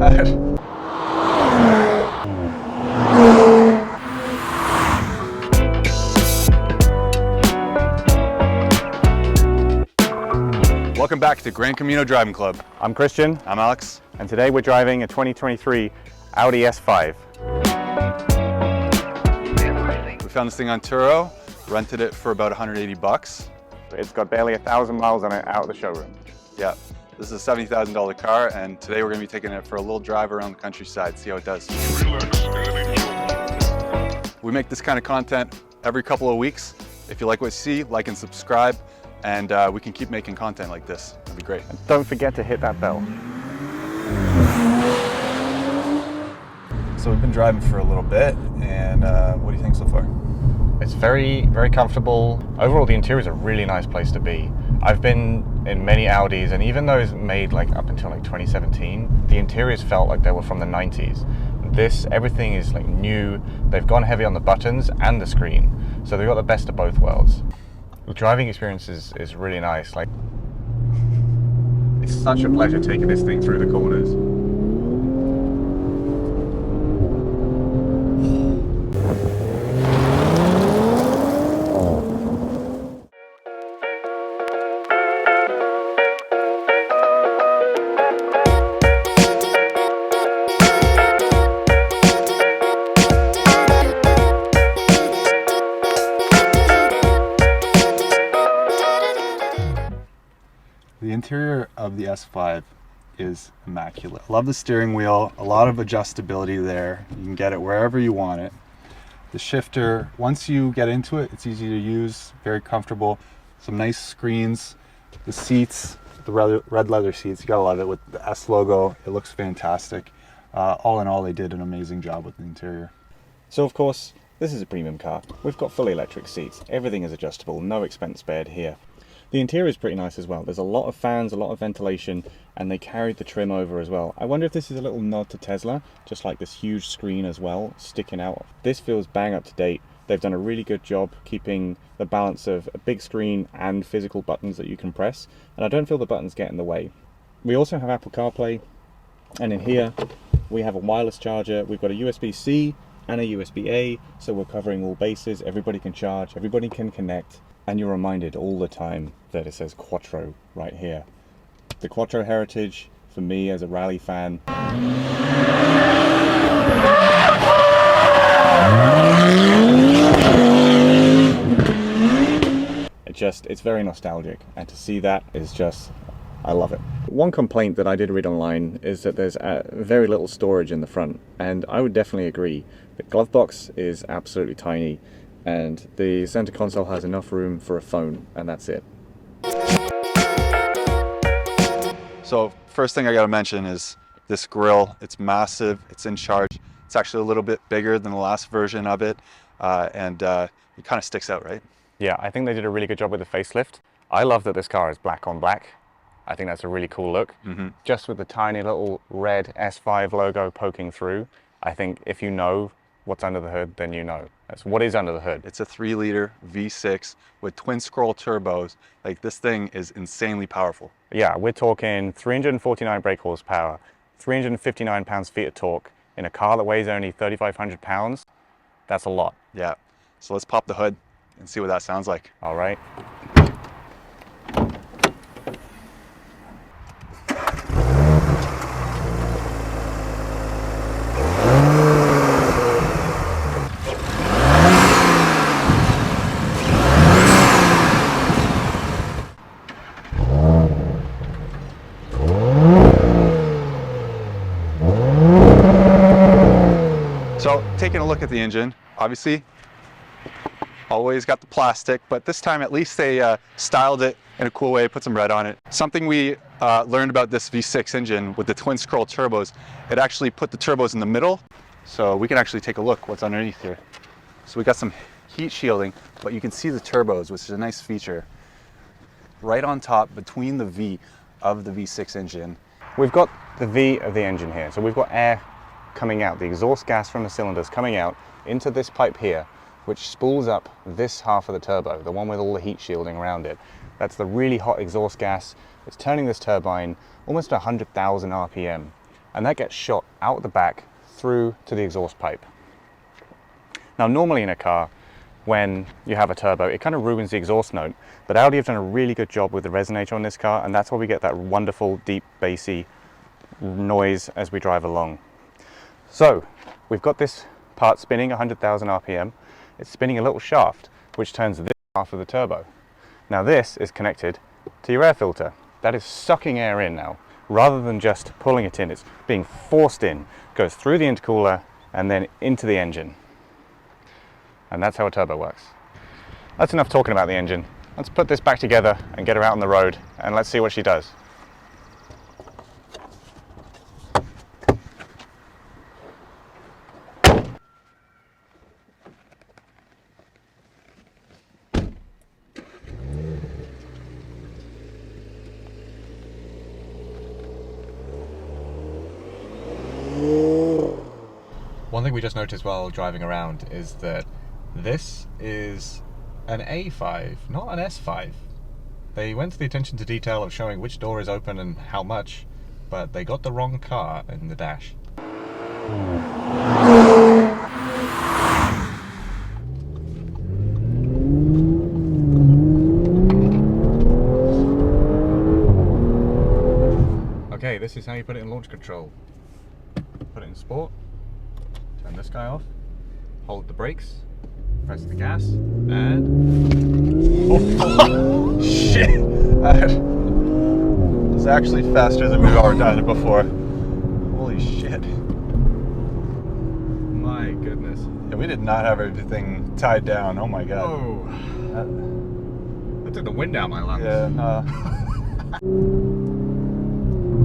bad. Welcome back to Gran Camino Driving Club. I'm Christian. I'm Alex. And today we're driving a 2023 Audi S5. We found this thing on Turo, rented it for about 180 bucks. It's got barely 1,000 miles on it out of the showroom. Yeah, this is a $70,000 car, and today we're going to be taking it for a little drive around the countryside, see how it does. We make this kind of content every couple of weeks. If you like what you see, like and subscribe, and we can keep making content like this. That'd be great. And don't forget to hit that bell. So we've been driving for a little bit, and what do you think so far? It's very, very comfortable. Overall, the interior is a really nice place to be. I've been in many Audis, and even those made like up until like 2017, the interiors felt like they were from the 90s. Everything is like new. They've gone heavy on the buttons and the screen, so they've got the best of both worlds. The driving experience is really nice. Like, it's such a pleasure taking this thing through the corners. The interior of the S5 is immaculate. I love the steering wheel, a lot of adjustability there. You can get it wherever you want it. The shifter, once you get into it, it's easy to use, very comfortable. Some nice screens. The seats, the red leather seats, you gotta love it with the S logo. It looks fantastic. All in all, they did an amazing job with the interior. So of course, this is a premium car. We've got fully electric seats. Everything is adjustable, no expense spared here. The interior is pretty nice as well. There's a lot of fans, a lot of ventilation, and they carried the trim over as well. I wonder if this is a little nod to Tesla, just like this huge screen as well, sticking out. This feels bang up to date. They've done a really good job keeping the balance of a big screen and physical buttons that you can press, and I don't feel the buttons get in the way. We also have Apple CarPlay, and in here we have a wireless charger. We've got a USB-C and a USB-A, so we're covering all bases. Everybody can charge, everybody can connect. And you're reminded all the time that it says Quattro right here. The Quattro heritage, for me as a rally fan, it's very nostalgic, and to see that is just, I love it. One complaint that I did read online is that there's very little storage in the front, and I would definitely agree. The glove box is absolutely tiny, and the center console has enough room for a phone, and that's it. So first thing I gotta mention is this grille. It's massive, it's in charge. It's actually a little bit bigger than the last version of it, and it kind of sticks out, right? Yeah, I think they did a really good job with the facelift. I love that this car is black on black. I think that's a really cool look. Just with the tiny little red S5 logo poking through. I think if you know what's under the hood, then you know. That's what is under the hood. It's a 3-liter V6 with twin scroll turbos. Like, this thing is insanely powerful. Yeah, we're talking 349 brake horsepower, 359 pounds-feet of torque in a car that weighs only 3,500 pounds. That's a lot. Yeah, so let's pop the hood and see what that sounds like. All right. So taking a look at the engine, obviously always got the plastic, but this time at least they styled it in a cool way, put some red on it. Something we learned about this V6 engine with the twin scroll turbos, it actually put the turbos in the middle, so we can actually take a look what's underneath here. So we got some heat shielding, but you can see the turbos, which is a nice feature, right on top between the V of the V6 engine. We've got the V of the engine here, so we've got air coming out, the exhaust gas from the cylinders coming out into this pipe here, which spools up this half of the turbo, the one with all the heat shielding around it. That's the really hot exhaust gas. It's turning this turbine almost 100,000 RPM. and that gets shot out the back through to the exhaust pipe. Now normally in a car, when you have a turbo, it kind of ruins the exhaust note, but Audi have done a really good job with the resonator on this car, and that's why we get that wonderful, deep, bassy noise as we drive along. So, we've got this part spinning 100,000 RPM. It's spinning a little shaft, which turns this half of the turbo. Now this is connected to your air filter. That is sucking air in now. Rather than just pulling it in, it's being forced in, goes through the intercooler and then into the engine. And that's how a turbo works. That's enough talking about the engine. Let's put this back together and get her out on the road, and let's see what she does. One thing we just noticed while driving around is that this is an A5, not an S5. They went to the attention to detail of showing which door is open and how much, but they got the wrong car in the dash. Okay, this is how you put it in launch control. Put it in sport, turn this guy off, hold the brakes, press the gas, and... Oh, shit! It's actually faster than we've ever done it before. Holy shit. My goodness. Yeah, we did not have everything tied down. Oh my god. Oh. That took the wind out my lungs. Yeah.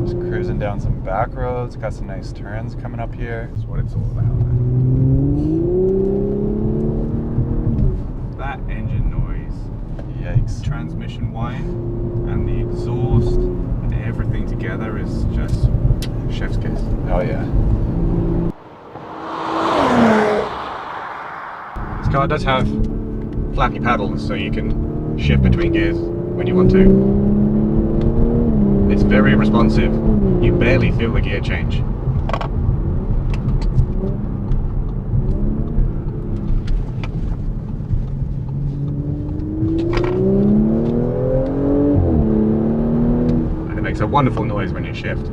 Just cruising down some back roads. Got some nice turns coming up here. That's what it's all about. That engine noise, Yikes. transmission whine, and the exhaust, and everything together is just chef's kiss. Oh yeah. This car does have flappy paddles, so you can shift between gears when you want to. It's very responsive. You barely feel the gear change. And it makes a wonderful noise when you shift.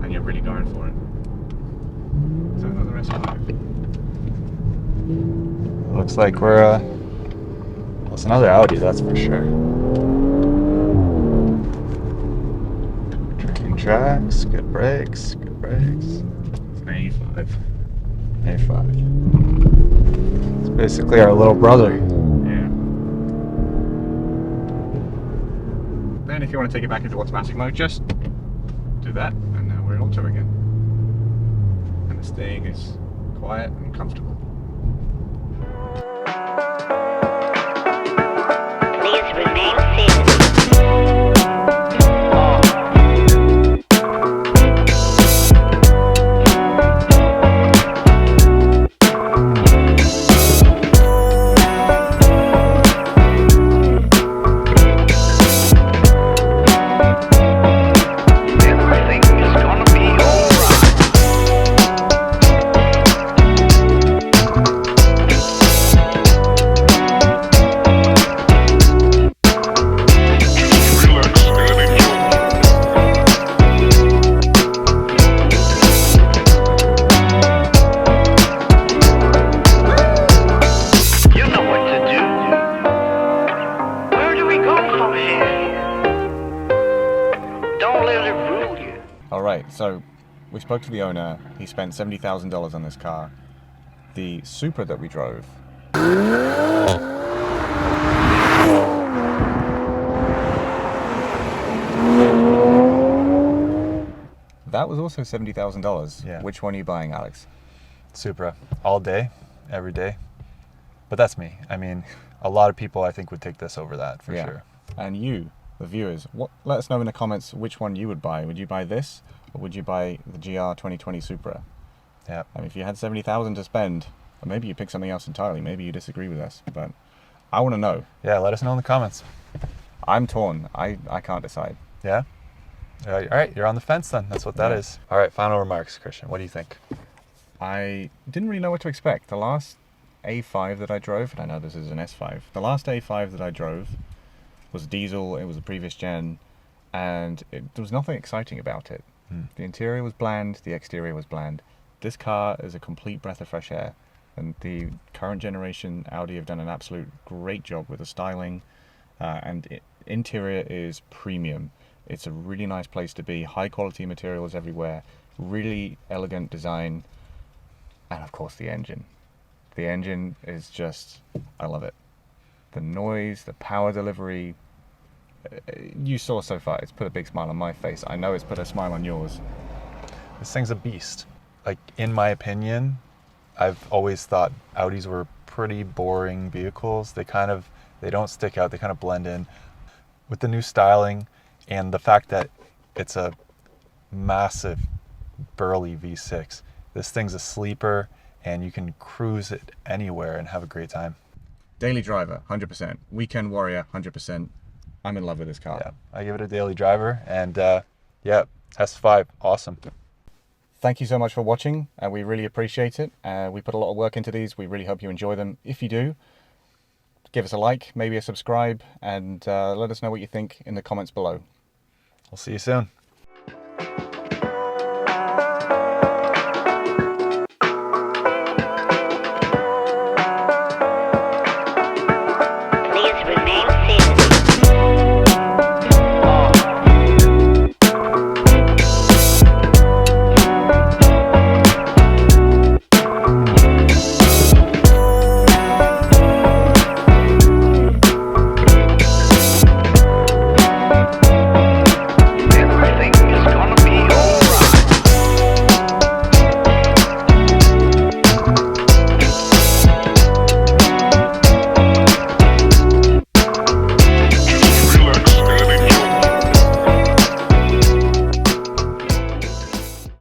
And you're really going for it. So another S5. Looks like we're, well, it's another Audi, that's for sure. Train tracks, good brakes, good brakes. It's an A5. A5. It's basically our little brother. Yeah. Then if you want to take it back into automatic mode, just do that, and now we're in auto again. And this thing is quiet and comfortable. Please remain seated. Alright, so we spoke to the owner. He spent $70,000 on this car. The Supra that we drove, that was also $70,000. Yeah. Which one are you buying, Alex? Supra, all day, every day. But that's me. I mean, a lot of people I think would take this over that for sure. And you, the viewers, let us know in the comments which one you would buy. Would you buy this, or would you buy the GR 2020 Supra? Yeah. I mean, if you had $70,000 to spend, or maybe you pick something else entirely. Maybe you disagree with us, but I want to know. Yeah, let us know in the comments. I'm torn. I can't decide. Yeah? All right, you're on the fence then. That's what that Yeah. is. All right, final remarks, Christian. What do you think? I didn't really know what to expect. The last A5 that I drove, and I know this is an S5, the last A5 that I drove was diesel, it was the previous gen, and there was nothing exciting about it. The interior was bland, the exterior was bland. This car is a complete breath of fresh air, and the current generation Audi have done an absolute great job with the styling, and interior is premium. It's a really nice place to be, high quality materials everywhere, really elegant design, and of course the engine. The engine is just, I love it. The noise, the power delivery, you saw so far, it's put a big smile on my face. I know it's put a smile on yours. This thing's a beast. Like, in my opinion, I've always thought Audis were pretty boring vehicles. They don't stick out, they kind of blend in. With the new styling and the fact that it's a massive, burly V6, this thing's a sleeper and you can cruise it anywhere and have a great time. Daily driver, 100%. Weekend warrior, 100%. I'm in love with this car. Yeah, I give it a daily driver, and yeah, S5, awesome. Thank you so much for watching, and we really appreciate it. We put a lot of work into these. We really hope you enjoy them. If you do, give us a like, maybe a subscribe, and let us know what you think in the comments below. We'll see you soon.